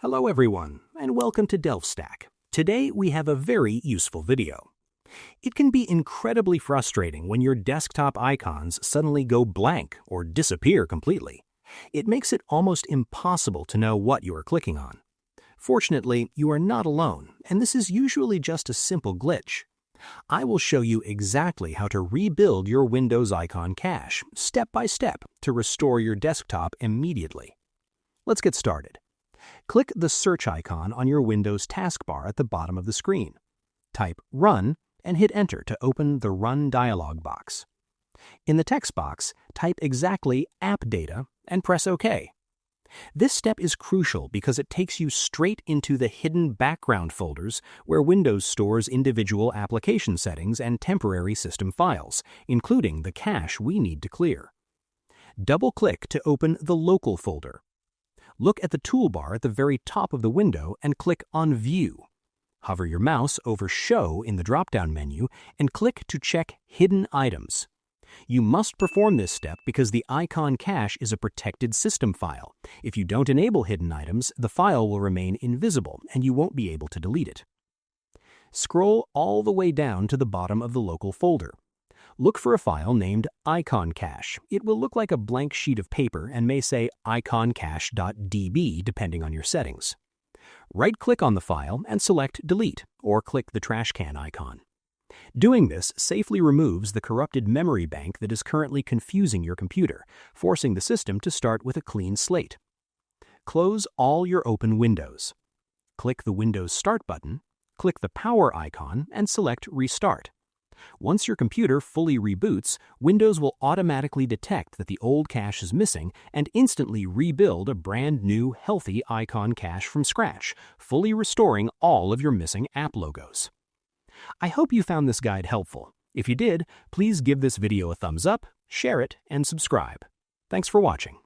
Hello everyone, and welcome to DelphStack. Today we have a very useful video. It can be incredibly frustrating when your desktop icons suddenly go blank or disappear completely. It makes it almost impossible to know what you are clicking on. Fortunately, you are not alone, and this is usually just a simple glitch. I will show you exactly how to rebuild your Windows icon cache, step by step, to restore your desktop immediately. Let's get started. Click the search icon on your Windows taskbar at the bottom of the screen. Type Run and hit Enter to open the Run dialog box. In the text box, type exactly AppData and press OK. This step is crucial because it takes you straight into the hidden background folders where Windows stores individual application settings and temporary system files, including the cache we need to clear. Double-click to open the Local folder. Look at the toolbar at the very top of the window and click on View. Hover your mouse over Show in the drop-down menu and click to check Hidden Items. You must perform this step because the icon cache is a protected system file. If you don't enable hidden items, the file will remain invisible and you won't be able to delete it. Scroll all the way down to the bottom of the local folder. Look for a file named IconCache. It will look like a blank sheet of paper and may say IconCache.db depending on your settings. Right-click on the file and select Delete, or click the trash can icon. Doing this safely removes the corrupted memory bank that is currently confusing your computer, forcing the system to start with a clean slate. Close all your open windows. Click the Windows Start button, click the power icon, and select Restart. Once your computer fully reboots, Windows will automatically detect that the old cache is missing and instantly rebuild a brand new, healthy icon cache from scratch, fully restoring all of your missing app logos. I hope you found this guide helpful. If you did, please give this video a thumbs up, share it, and subscribe. Thanks for watching.